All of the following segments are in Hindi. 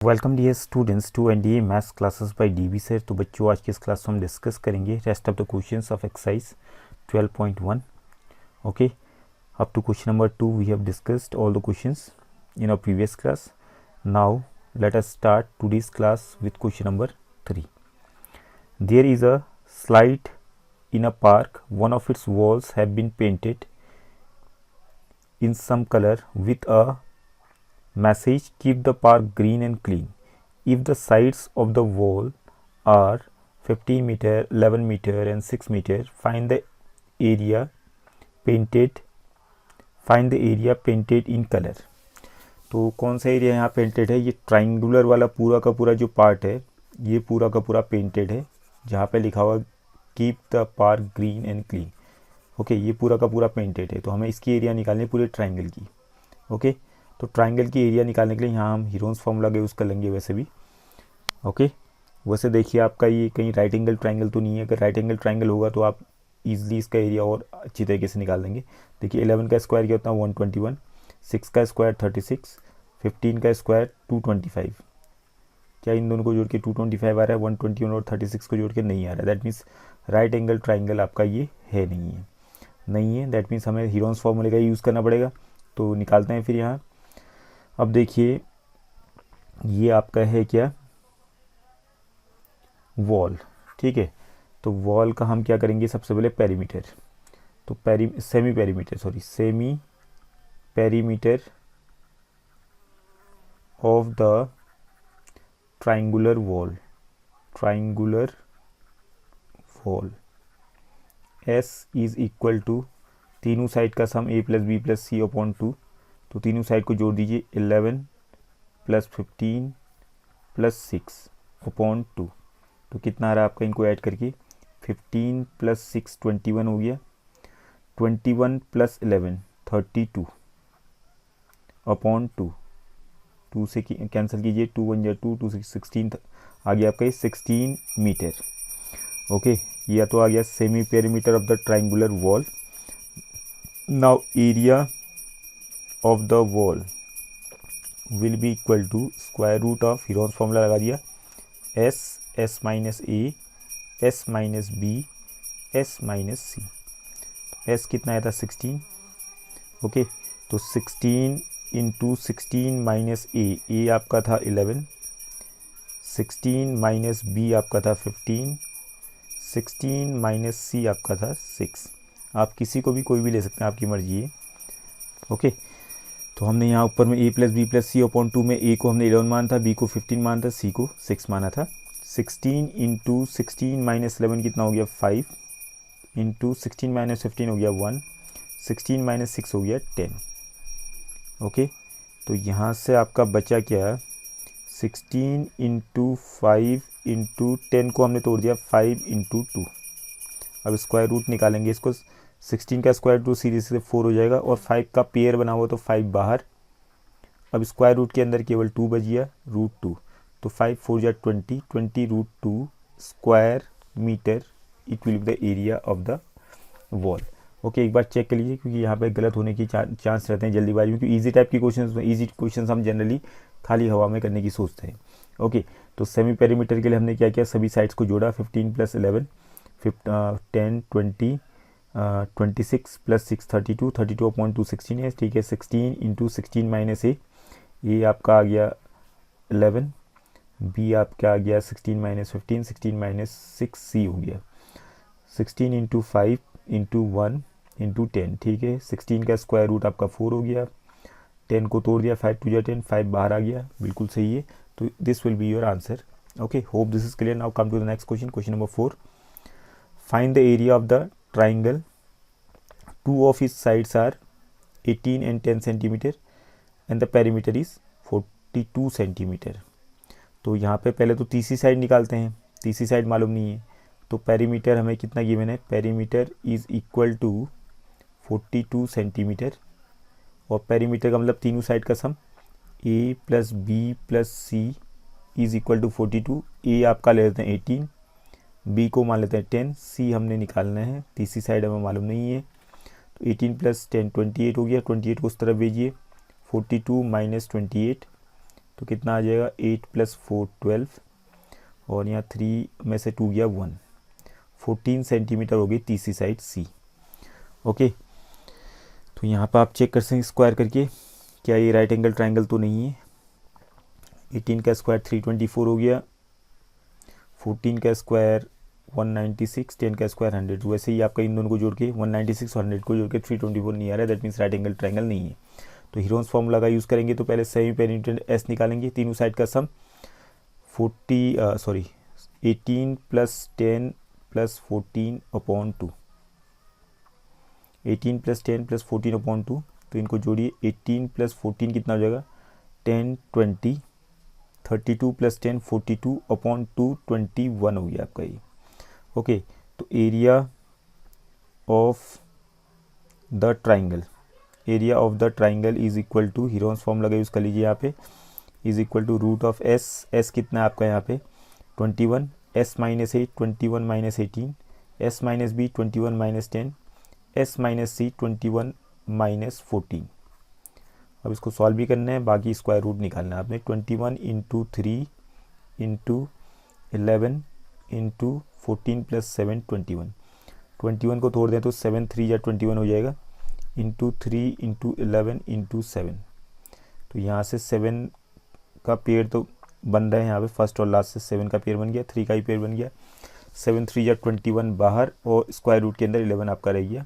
Welcome dear students to NDA maths classes by DB sir. तो बच्चों, आज की इस क्लास में हम डिस्कस करेंगे rest of the questions of exercise 12.1। Okay, up to question number 2 we have discussed all the questions in our previous class. Now let us start today's class with question number 3। There is a slide in a park, one of its walls have been painted in some color with a message keep the park green and clean. If the sides of the wall are 15 meter, 11 meter and 6 meter, find the area painted in color. तो कौन सा एरिया यहाँ पेंटेड है? ये ट्राइंगुलर वाला पूरा का पूरा जो पार्ट है, ये पूरा का पूरा पेंटेड है, जहाँ पे लिखा हुआ keep the park green and clean. Okay, ये पूरा का पूरा पेंटेड है। तो हमें इसकी एरिया निकालनी है पूरे ट्राइंगल की। ओके, तो ट्राइंगल की एरिया निकालने के लिए यहाँ हम हीरोन्स फॉर्मूला का यूज़ कर लेंगे वैसे भी। ओके, वैसे देखिए आपका ये कहीं राइट एंगल ट्राइंगल तो नहीं है। अगर राइट एंगल ट्राइंगल होगा तो आप इजीली इसका एरिया और अच्छी तरीके से निकाल देंगे। देखिए 11 का स्क्वायर क्या होता है 121, 6 का स्क्वायर 36, 15 का स्क्वायर 225। क्या इन दोनों को जोड़ के 225 आ रहा है? 121 और 36 को जोड़ के नहीं आ रहा है। That means right angle triangle आपका ये है नहीं है। दैट मीन्स हमें हीरोन्स फॉर्मूले का यूज़ करना पड़ेगा। तो निकालते हैं फिर यहाँ। अब देखिए ये आपका है क्या? वॉल। ठीक है, तो वॉल का हम क्या करेंगे? सबसे पहले पेरीमीटर। तो semi perimeter of the triangular wall S is equal to तीनों साइड का sum a plus B plus C upon 2। तो तीनों साइड को जोड़ दीजिए 11 प्लस 15 प्लस 6 अपॉन 2। तो कितना आ रहा है आपका? इनको ऐड करके 15 प्लस 6 21 हो गया, 21 प्लस 11 32 अपॉन 2 से कैंसिल कीजिए, 2 1 या 2 2 16 आ गया आपका ये 16 मीटर। ओके, यह तो आ गया semi perimeter of the triangular wall. Now area of the wall will be equal to square root of, Heron's formula लगा दिया, s minus a, s minus b, s minus c। s कितना आया था? 16। ओके, तो 16 इंटू 16 माइनस a आपका था 11, 16 माइनस b आपका था 15, 16 माइनस c आपका था 6। आप किसी को भी कोई भी ले सकते हैं, आपकी मर्जी है। ओके, तो हमने यहाँ ऊपर में a plus B plus C upon 2 में a को हमने 11 माना था, b को 15 माना था, c को 6 माना था। 16 इंटू 16 माइनस 11 कितना हो गया? 5 इंटू 16 माइनस 15 हो गया 1, 16 माइनस 6 हो गया 10। ओके, तो यहाँ से आपका बचा क्या? 16 इंटू 5 इंटू 10 को हमने तोड़ दिया 5 इंटू 2। अब स्क्वायर रूट निकालेंगे इसको। 16 का स्क्वायर रूट सीधे सीधे 4 हो जाएगा और 5 का पेयर बना हुआ तो 5 बाहर। अब स्क्वायर रूट के अंदर केवल 2 बच गया, रूट 2। तो 5 4 जा 20, 20 root 2 square metre it will be the area of the wall. Okay, एक बार चेक कर लीजिए क्योंकि यहाँ पे गलत होने की चांस रहते हैं जल्दीबाजी में, क्योंकि ईजी टाइप की क्वेश्चंस हम जनरली खाली हवा में करने की सोचते हैं। ओके, तो सेमी पेरीमीटर के लिए हमने क्या किया? सभी साइड्स को जोड़ा, 15 प्लस 11 10 20 26 प्लस 6 32, 32 अपॉन 2 16 है। ठीक है, 16 इंटू 16 माइनस ए आपका आ गया 11, बी आपका आ गया 16 माइनस 15, 16 माइनस 6 सी हो गया 16 इंटू 5 इंटू 1 इंटू 10। ठीक है, 16 का स्क्वायर रूट आपका 4 हो गया, 10 को तोड़ दिया, 5 2 10, 5 बाहर आ गया, बिल्कुल सही है। तो this will be your answer. Okay, hope this is clear. Now come to the next question, question number 4। Find the area of the triangle, two of its sides are 18 and 10 centimeter and the perimeter is 42 centimeter। तो यहाँ पे पहले तो तीसरी साइड निकालते हैं, तीसरी साइड मालूम नहीं है। तो पेरीमीटर हमें कितना गिवन है? Perimeter is equal to 42 centimetre और पेरीमीटर का मतलब तीनों साइड का sum a plus B plus C is equal to 42। a आपका ले लेते हैं 18, b को मान लेते हैं 10, c हमने निकालना है, तीसरी साइड हमें मालूम नहीं है। 18 प्लस 10 28 हो गया, 28 को उस तरफ भेजिए, 42 माइनस 28 तो कितना आ जाएगा 8 + 4 12, और यहाँ 3 में से 2 गया 1, 14 सेंटीमीटर हो गई तीसरी साइड सी। ओके, तो यहाँ पर आप चेक कर सकते हैं स्क्वायर करके क्या ये राइट एंगल ट्राइंगल तो नहीं है। 18 का स्क्वायर 324 हो गया, 14 का स्क्वायर 196, 10 का स्क्वायर 100। वैसे ही आपका इन दोनों को जोड़ के 196 और 100 को जोड़ के 324 नहीं आ रहा है, that means right angle triangle नहीं है। तो हीरोन्स फॉर्मूला का यूज़ करेंगे। तो पहले सेमी पेरीमीटर एस निकालेंगे, तीनों साइड का सम 18 + 10 + 14/2, 18 + 10 + 14/2। तो इनको जोड़िए, 18 + 14 कितना हो जाएगा 10 20, 32 + 10 42/2 21 हो गया आपका ये। ओके, तो area of the triangle, area of the triangle is equal to, Heron's formula use कर लीजिए यहाँ पे, is equal to √ S. S कितना है आपका यहाँ पे 21, s - 8 21 - 18, s - b 21 - 10, s - c 21 - 14। अब इसको सॉल्व भी करना है, बाकी स्क्वायर रूट निकालना है आपने। 21 × 3 × 11 × 14 + 7 21, 21 को तोड़ दें तो 7 3 या 21 हो जाएगा, × 3 × 11 × 7। तो यहाँ से 7 का पेयर तो बन रहा है यहाँ पे, फर्स्ट और लास्ट से 7 का पेयर बन गया, 3 का ही पेयर बन गया, 7 3 या 21 बाहर, और स्क्वायर रूट के अंदर 11 आपका रह गया।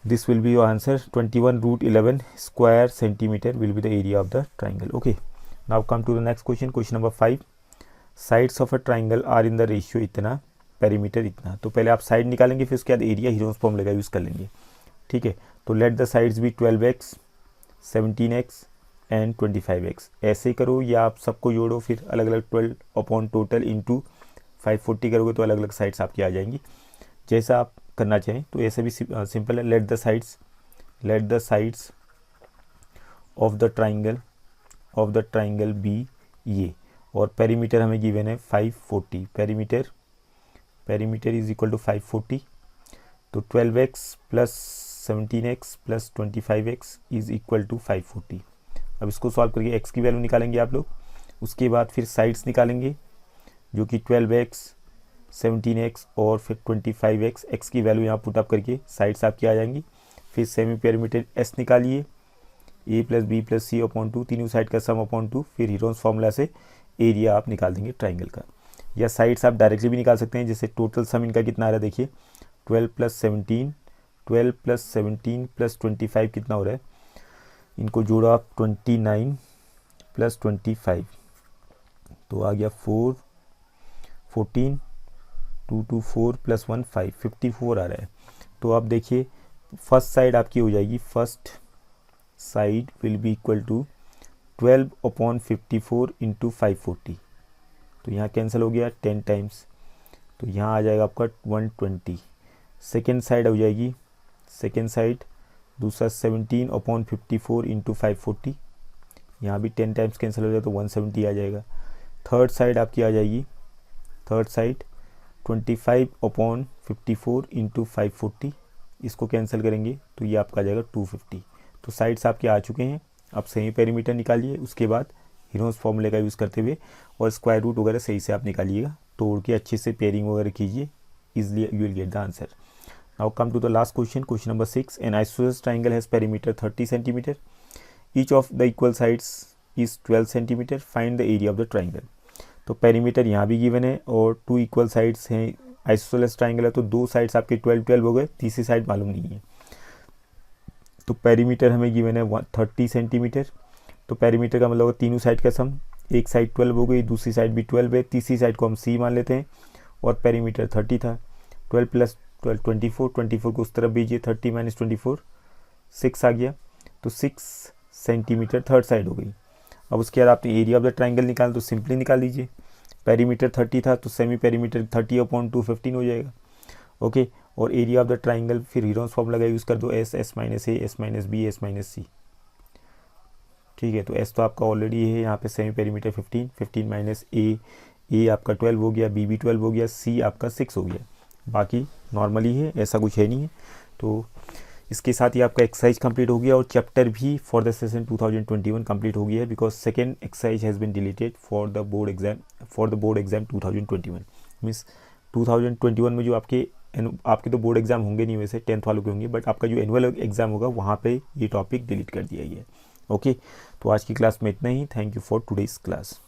This will be your answer, 21 √11 square centimetre will be the area of the triangle. Okay, now come to the next question, question number 5। Sides of a triangle are in the ratio इतना, पेरीमीटर इतना। तो पहले आप साइड निकालेंगे, फिर उसके बाद एरिया हीरोन्स फॉर्मूले का यूज़ कर लेंगे। ठीक है, तो let the sides be 12x 17x and 25x। ऐसे करो या आप सबको जोड़ो, फिर अलग अलग 12 टोटल × 540 करोगे तो अलग अलग साइड्स आपकी आ जाएंगी, जैसा आप करना चाहें। तो ऐसे भी सिंपल है, let the sides of the triangle be ये, और पेरीमीटर हमें गिवन है 540, पेरीमीटर इज इक्वल टू 540। तो 12x + 17x + 25x is equal to 540। अब इसको सॉल्व करके x की वैल्यू निकालेंगे आप लोग, उसके बाद फिर साइड्स निकालेंगे जो कि 12x 17x और फिर 25x, x की वैल्यू यहाँ पुटअप करके साइड्स आपकी आ जाएंगी। फिर सेमी पेरीमीटर s निकालिए, a + b + c/2, तीनों साइड का सम/2, फिर हीरोन्स फार्मूला से एरिया आप निकाल देंगे ट्राइंगल का। या साइड्स आप डायरेक्टली भी निकाल सकते हैं, जैसे टोटल सम इनका कितना आ रहा है देखिए, 12 + 17 + 25 कितना हो रहा है, इनको जोड़ो आप 29 + 25, तो आ गया 4 14 2 2 4 + 1 5 54 आ रहा है। तो आप देखिए फर्स्ट साइड आपकी हो जाएगी, first side will be equal to 12/54 × 540। तो यहाँ कैंसिल हो गया 10 टाइम्स, तो यहाँ आ जाएगा आपका 120। सेकेंड साइड हो जाएगी, सेकेंड साइड दूसरा 17/54 × 540, यहाँ भी 10 टाइम्स कैंसिल हो जाए तो 170 आ जाएगा। थर्ड साइड आपकी आ जाएगी, थर्ड साइड 25/54 × 540, इसको कैंसिल करेंगे तो ये आपका आ जाएगा 250। तो साइड्स आपके आ चुके हैं। आप सेमी पेरीमीटर निकालिए, उसके बाद हीरोन्स फॉर्मूले का यूज़ करते हुए और स्क्वायर रूट वगैरह सही से आप निकालिएगा, तोड़ के अच्छे से पेयरिंग वगैरह कीजिए, easily you will get the answer. Now come to the last question, question number 6। An isosceles triangle has perimeter 30 centimetre, each of the equal sides is 12 centimetre, find the area of the triangle. तो पेरीमीटर यहाँ भी गिवन है और 2 इक्वल साइड्स हैं, आइसोसेलेस ट्राइंगल है तो 2 साइड्स आपके 12 12 हो गए, तीसरी साइड मालूम नहीं है। तो पेरीमीटर हमें गिवन है 30 सेंटीमीटर, तो पेरीमीटर का मतलब होगा तीनों साइड का सम, एक साइड 12 हो गई, दूसरी साइड भी 12 है, तीसरी साइड को हम C मान लेते हैं, और पेरीमीटर 30 था। 12 + 12 24, 24 को उस तरफ भेजिए, 30 - 24 6 आ गया, तो 6 सेंटीमीटर थर्ड साइड हो गई। अब उसके बाद आपने एरिया ऑफ द ट्राइंगल निकाल, तो सिंपली निकाल लीजिए, पेरीमीटर 30 था तो सेमी पेरीमीटर 30/2 15 हो जाएगा। ओके, और एरिया ऑफ द ट्राइंगल फिर हीरोन्स फॉर्मूला का यूज़ कर दो, S S - A S - B S - C। ठीक है, तो S तो आपका ऑलरेडी है यहाँ पे, सेमी पेरीमीटर 15 15 - A आपका 12 हो गया, B भी 12 हो गया, C आपका 6 हो गया, बाकी नॉर्मली है, ऐसा कुछ है नहीं है। तो इसके साथ ही आपका एक्सरसाइज कंप्लीट हो गया और चैप्टर भी फॉर द सेशन 2021 कंप्लीट हो गया है, because second exercise has been deleted for the board exam 2021। Means 2021 में जो आपके तो बोर्ड एग्जाम होंगे नहीं, वैसे 10th वालों के होंगे, बट आपका जो एनुअल एग्जाम होगा वहाँ पे ये टॉपिक डिलीट कर दिया गया है। ओके, तो आज की क्लास में इतना ही। Thank you for today's class.